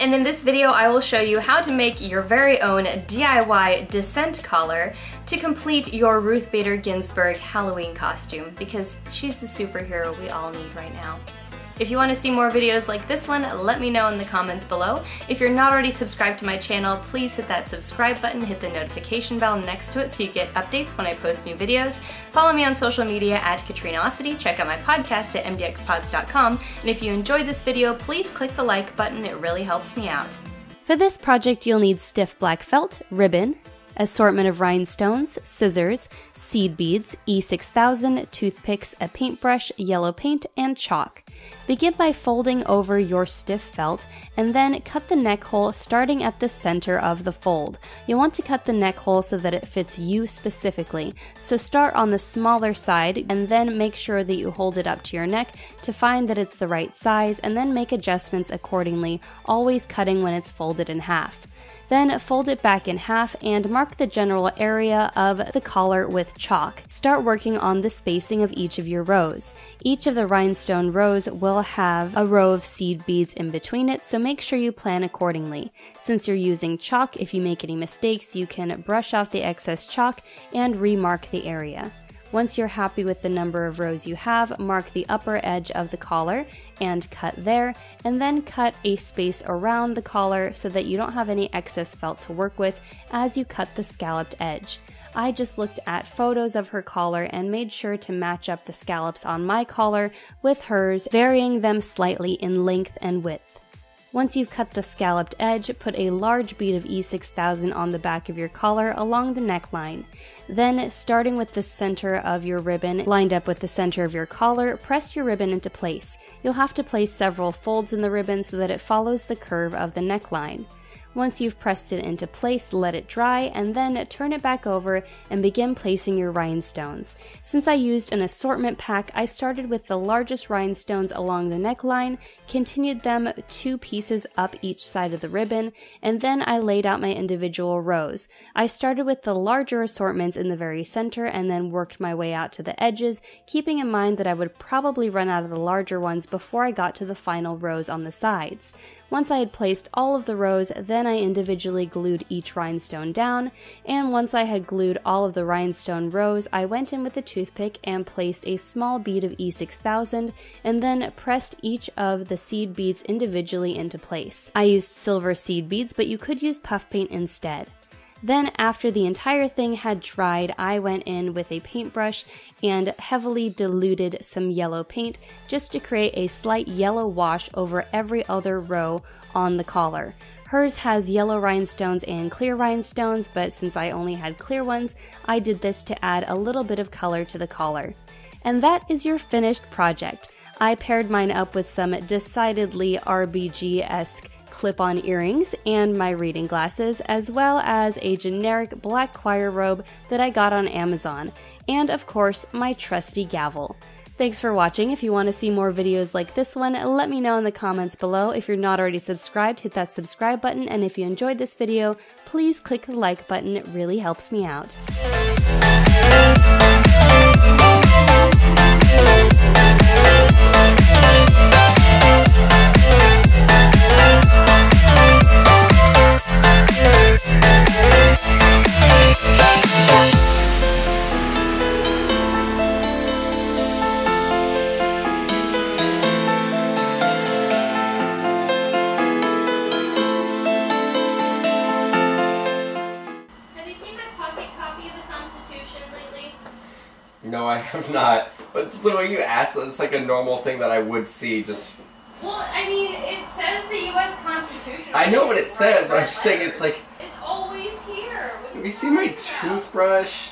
and in this video I will show you how to make your very own DIY Dissent Collar to complete your Ruth Bader Ginsberg Halloween costume, because she's the superhero we all need right now. If you want to see more videos like this one, let me know in the comments below. If you're not already subscribed to my channel, please hit that subscribe button, hit the notification bell next to it so you get updates when I post new videos. Follow me on social media at Katrinaosity, check out my podcast at MDXpods.com, and if you enjoyed this video, please click the like button, it really helps me out. For this project, you'll need stiff black felt, ribbon, assortment of rhinestones, scissors, seed beads, E6000, toothpicks, a paintbrush, yellow paint, and chalk. Begin by folding over your stiff felt and then cut the neck hole starting at the center of the fold. You'll want to cut the neck hole so that it fits you specifically. So start on the smaller side and then make sure that you hold it up to your neck to find that it's the right size, and then make adjustments accordingly, always cutting when it's folded in half. Then fold it back in half and mark the general area of the collar with chalk. Start working on the spacing of each of your rows. Each of the rhinestone rows will have a row of seed beads in between it, so make sure you plan accordingly. Since you're using chalk, if you make any mistakes, you can brush off the excess chalk and remark the area. Once you're happy with the number of rows you have, mark the upper edge of the collar and cut there, and then cut a space around the collar so that you don't have any excess felt to work with as you cut the scalloped edge. I just looked at photos of her collar and made sure to match up the scallops on my collar with hers, varying them slightly in length and width. Once you've cut the scalloped edge, put a large bead of E6000 on the back of your collar along the neckline. Then, starting with the center of your ribbon lined up with the center of your collar, press your ribbon into place. You'll have to place several folds in the ribbon so that it follows the curve of the neckline. Once you've pressed it into place, let it dry, and then turn it back over and begin placing your rhinestones. Since I used an assortment pack, I started with the largest rhinestones along the neckline, continued them 2 pieces up each side of the ribbon, and then I laid out my individual rows. I started with the larger assortments in the very center and then worked my way out to the edges, keeping in mind that I would probably run out of the larger ones before I got to the final rows on the sides. Once I had placed all of the rows, then I individually glued each rhinestone down, and once I had glued all of the rhinestone rows, I went in with a toothpick and placed a small bead of E6000, and then pressed each of the seed beads individually into place. I used silver seed beads, but you could use puff paint instead. Then, after the entire thing had dried, I went in with a paintbrush and heavily diluted some yellow paint just to create a slight yellow wash over every other row on the collar. Hers has yellow rhinestones and clear rhinestones, but since I only had clear ones, I did this to add a little bit of color to the collar. And that is your finished project. I paired mine up with some decidedly RBG-esque clip-on earrings and my reading glasses, as well as a generic black choir robe that I got on Amazon, and of course my trusty gavel. Thanks for watching. If you want to see more videos like this one, let me know in the comments below. If you're not already subscribed, hit that subscribe button, and if you enjoyed this video, please click the like button, it really helps me out. No, I have not. But just the way you asked, it's like a normal thing that I would see. Just. Well, I mean, it says the U.S. Constitution. I know what it says, but I'm saying it's like. It's always here. Have you seen my toothbrush?